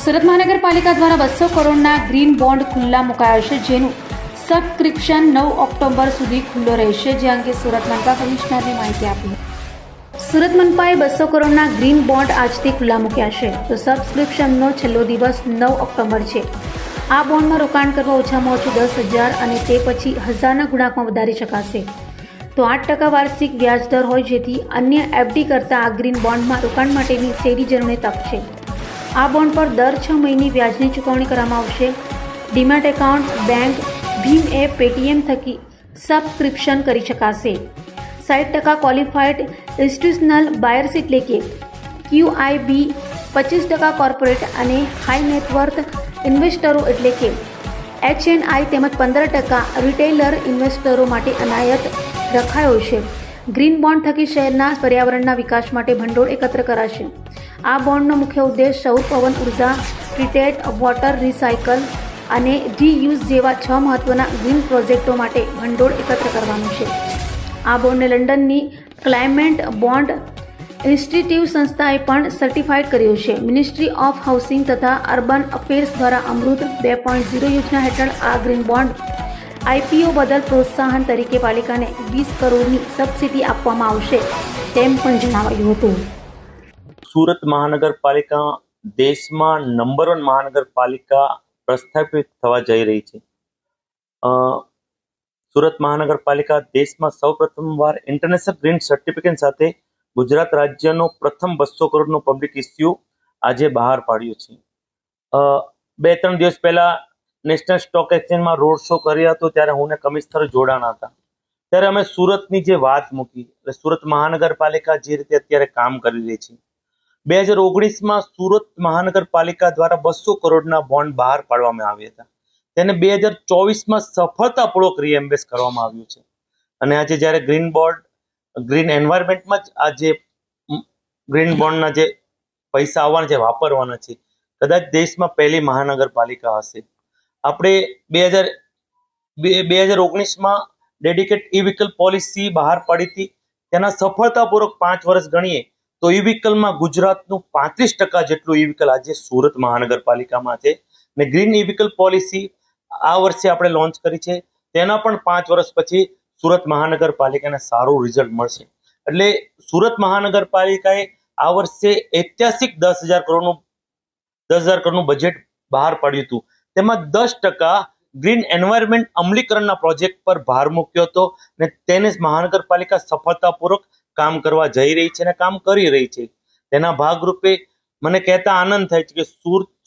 સુરત મહાનગરપાલિકા દ્વારા 200 કરોડના ગ્રીન બોન્ડ ખુલ્લા મુકાયા છે, જેનું સબસ્ક્રિપ્શન 9 ઓક્ટોબર સુધી ખુલ્લો રહેશે, જે અંગે સુરત મનપા કમિશનરની માહિતી આપી. સુરત મનપાએ 200 કરોડના ગ્રીન બોન્ડ આજથી ખુલ્લા મૂક્યા છે, તો સબસ્ક્રિપ્શનનો છેલ્લો દિવસ 9 ઓક્ટોબર છે. આ બોન્ડમાં રોકાણ કરવા ઓછામાં ઓછું 10,000 અને તે પછી 1000ના ગુણાંકમાં વધારી શકાશે. તો 8% વાર્ષિક વ્યાજદર હોય, જેથી અન્ય એફડી કરતાં આ ગ્રીન બોન્ડમાં રોકાણ માટેની શેરીજનોને તક છે. આ બોન્ડ પર દર 6 મહિને વ્યાજની ચૂકવણી કરવામાં આવશે. ડીમેટ એકાઉન્ટ, બેંક, ભીમ એપ, પેટીએમ થકી સબસ્ક્રિપ્શન કરી શકાશે. 60% ક્વોલિફાઈડ ઇન્સ્ટિટ્યુશનલ બાયર્સ એટલે કે QIB, 25% કોર્પોરેટ અને હાઈ નેટવર્થ ઇન્વેસ્ટરો એટલે કે HNI તેમજ 15% રિટેલર ઇન્વેસ્ટરો માટે અનાયત રખાયો છે. ગ્રીન બોન્ડ થકી શહેરના પર્યાવરણના વિકાસ માટે ભંડોળ એકત્ર કરાશે. આ બોન્ડનો મુખ્ય ઉદ્દેશ સૌર, પવન ઉર્જા, ટ્રીટેડ વોટર રિસાયકલ અને રીયુઝ જેવા 6 મહત્વના ગ્રીન પ્રોજેક્ટો માટે ભંડોળ એકત્ર કરવાનું છે. આ બોન્ડને લંડનની ક્લાઇમેટ બોન્ડ ઇન્સ્ટિટ્યૂટ સંસ્થાએ પણ સર્ટિફાઇડ કર્યો છે. મિનિસ્ટ્રી ઓફ હાઉસિંગ તથા અર્બન અફેર્સ દ્વારા અમૃત 2.0 યોજના હેઠળ આ ગ્રીન બોન્ડ IPO બદલ પ્રોત્સાહન તરીકે પાલિકાને 20 કરોડની સબસિડી આપવામાં આવશે, તેમ પણ જણાવાયું હતું. સુરત મહાનગરપાલિકા દેશમાં નંબર 1 મહાનગરપાલિકા પ્રસ્થાપિત થવા જઈ રહી છે. સુરત મહાનગરપાલિકા દેશમાં સૌપ્રથમવાર ઇન્ટરનેશનલ ગ્રીન સર્ટિફિકેટ સાથે ગુજરાત રાજ્યનો પ્રથમ 200 કરોડનો પબ્લિક ઇસ્યુ આજે બહાર પાડ્યો છે. 2-3 દિવસ પહેલા નેશનલ સ્ટોક એક્સચેન્જમાં રોડ શો કર્યો હતો, ત્યારે હું ને કમિશનર જોડાણા હતા. ત્યારે અમે સુરતની જે વાત મૂકી, એટલે સુરત મહાનગરપાલિકા જે રીતે અત્યારે કામ કરી રહી છે, 2019માં સુરત મહાનગરપાલિકા દ્વારા 200 કરોડના બોન્ડ બહાર પાડવામાં આવ્યા હતા. તેને 2024માં સફળતાપૂર્વક રીએમ્બર્સ કરવામાં આવ્યું છે. અને આજે જ્યારે ગ્રીન એન્વાયરમેન્ટમાં જ આજે ગ્રીન બોન્ડના જે પૈસા આવવાના છે, વાપરવાના છે, કદાચ દેશમાં પહેલી મહાનગરપાલિકા હશે. આપણે 2019માં ડેડિકેટ ઈ વ્હીકલ પોલિસી બહાર પાડી હતી. તેના સફળતાપૂર્વક 5 વર્ષ ગણીએ તો ઈ વ્હીકલમાં ગુજરાતનું 35% જેટલું ઈ વ્હીકલ આજે સુરત મહાનગરપાલિકામાં છે. ને ગ્રીન ઈ વ્હીકલ પોલિસી આ વર્ષે આપણે લોન્ચ કરી છે. તેના પણ 5 વર્ષ પછી સુરત મહાનગરપાલિકાને સારું રિઝલ્ટ મળશે. એટલે સુરત મહાનગરપાલિકાએ આ વર્ષે ઐતિહાસિક 10,000 કરોડનું બજેટ બહાર પાડ્યું હતું. તેમાં 10% ગ્રીન એન્વાયરમેન્ટ અમલીકરણના પ્રોજેક્ટ પર ભાર મૂક્યો હતો, અને તેને મહાનગરપાલિકા સફળતાપૂર્વક કામ કરવા જઈ રહી છે અને કામ કરી રહી છે. તેના ભાગરૂપે મને કહેતા આનંદ થાય છે કે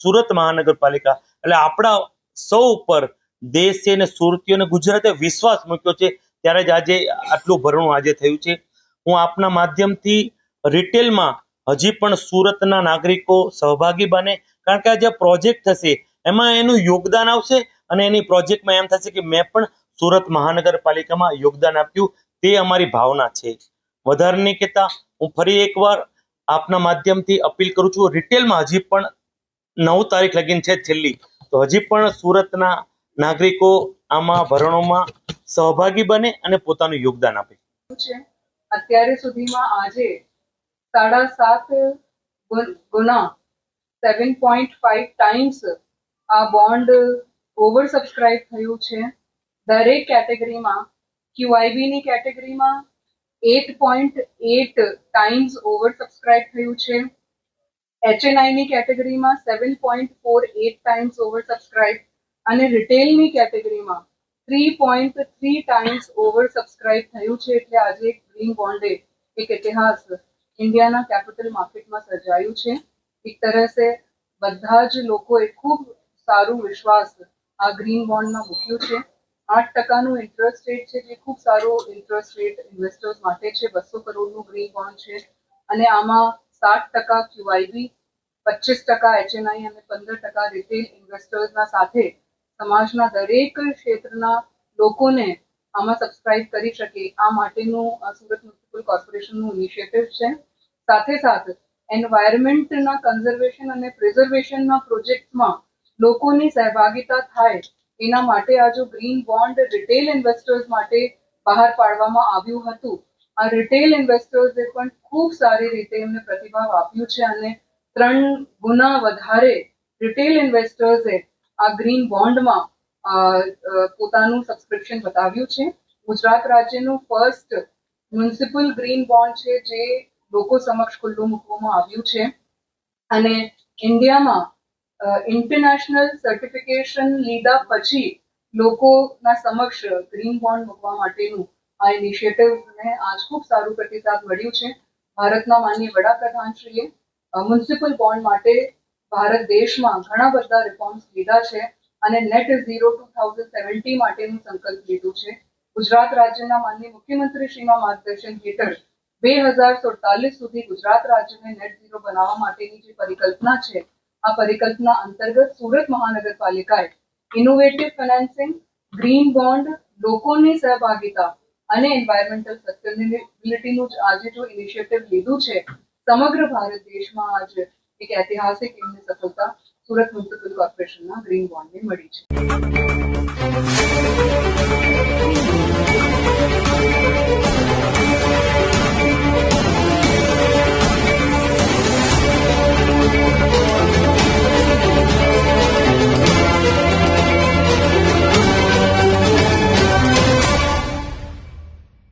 સુરત મહાનગરપાલિકા એટલે આપણા સૌ ઉપર દેશે અને સુરતીઓને ગુજરાતે વિશ્વાસ મૂક્યો છે, ત્યારે જ આજે આટલું ભરણું આજે થયું છે. હું આપના માધ્યમથી રિટેલમાં હજી પણ સુરતના નાગરિકો સહભાગી બને, કારણ કે આ જે પ્રોજેક્ટ થશે એમાં એનું યોગદાન આવશે અને એની પ્રોજેક્ટમાં એમ થશે કે મેં પણ સુરત મહાનગરપાલિકામાં યોગદાન આપ્યું, તે અમારી ભાવના છે. વધારે નહીં કહેતા હું ફરી એકવાર આપના માધ્યમથી અપીલ કરું છું, રિટેલમાં હજી પણ 9 તારીખ લગીન છે છેલ્લી, તો હજી પણ સુરતના નાગરિકો આમાં ભરણોમાં સહભાગી બને અને પોતાનું યોગદાન આપે. અત્યારે સુધીમાં આજે 7.5 ગુણા 7.5 ટાઈમ્સ આ બોન્ડ ઓવર સબસ્ક્રાઇબ થયું છે. દરેક કેટેગરીમાં QIB ની કેટેગરીમાં 8.8 ટાઈમ્સ ઓવર સબસ્ક્રાઇબ થયું છે. HNI ની કેટેગરીમાં 7.48 ટાઈમ્સ ઓવર સબસ્ક્રાઇબ અને રિટેલની કેટેગરીમાં 3.3 ટાઈમ્સ ઓવર સબસ્ક્રાઇબ થયું છે. એટલે આજે ગ્રીન બોન્ડે એક ઇતિહાસ ઇન્ડિયાના કેપિટલ માર્કેટમાં સર્જાયું છે. એક તરહ સે બધા જ લોકોએ ખૂબ સારું વિશ્વાસ આ ગ્રીન બોન્ડમાં મૂક્યું છે. 8%નું ઇન્ટરેસ્ટ રેટ છે, જે ખૂબ સારો ઇન્ટરેસ્ટ રેટ ઇન્વેસ્ટર્સ માટે છે. 200 કરોડનું ગ્રીન બોન્ડ છે અને આમાં 60% QIB, 25% HNI અને 15% રિટેલ ઇન્વેસ્ટર્સના સાથે સમાજના દરેક ક્ષેત્રના લોકોને આમાં સબસ્ક્રાઇબ કરી શકે, આ માટેનું સુરત મ્યુનિસિપલ કોર્પોરેશનનું ઇનિશિયેટિવ છે. સાથે સાથે એન્વાયરમેન્ટના કન્ઝર્વેશન અને પ્રિઝર્વેશનના પ્રોજેક્ટમાં લોકોની સહભાગિતા થાય એના માટે આ જો ગ્રીન બોન્ડ રિટેલ ઇન્વેસ્ટર્સ માટે બહાર પાડવામાં આવ્યું હતું. આ રિટેલ ઇન્વેસ્ટર્સે પણ ખૂબ સારી રીતે એમને પ્રતિભાવ આપ્યું છે અને 3 ગુણા વધારે રિટેલ ઇન્વેસ્ટર્સે આ ગ્રીન બોન્ડમાં પોતાનું સબસ્ક્રિપ્શન બતાવ્યું છે. ગુજરાત રાજ્યનું ફર્સ્ટ મ્યુનિસિપલ ગ્રીન બોન્ડ છે જે લોકો સમક્ષ ખુલ્લું મૂકવામાં આવ્યું છે અને ઇન્ડિયામાં ઇન્ટરનેશનલ સર્ટિફિકેશન લીધા પછી લોકોના સમક્ષ ગ્રીન બોન્ડ મૂકવા માટેનું આ ઇનિશિયેટિવને આજ ખૂબ સારું પ્રતિસાદ મળ્યું છે. ભારતના માનનીય વડાપ્રધાનશ્રીએ મ્યુનિસિપલ બોન્ડ માટે ભારત દેશમાં ઘણા બધા રિફોર્મ્સ લીધા છે અને નેટ ઝીરો 2070 માટેનું સંકલ્પ લીધું છે. ગુજરાત રાજ્યના માનનીય મુખ્યમંત્રીશ્રીના માર્ગદર્શન હેઠળ 2047 સુધી ગુજરાત રાજ્યને નેટ ઝીરો બનાવવા માટેની જે પરિકલ્પના છે આ પરિકલ્પના અંતર્ગત સુરત મહાનગરપાલિકાએ ઇનોવેટિવ ફાઇનાન્સિંગ, ગ્રીન બોન્ડ, લોકોની સહભાગિતા અને એન્વાયરમેન્ટલ સસ્ટેનેબિલિટીનું આજે જો ઇનિશિયેટિવ લીધું છે સમગ્ર ભારત દેશમાં આજ એક ઐતિહાસિક એમની સફળતા સુરત મ્યુનિસિપલ કોર્પોરેશનના ગ્રીન બોન્ડને મળી છે.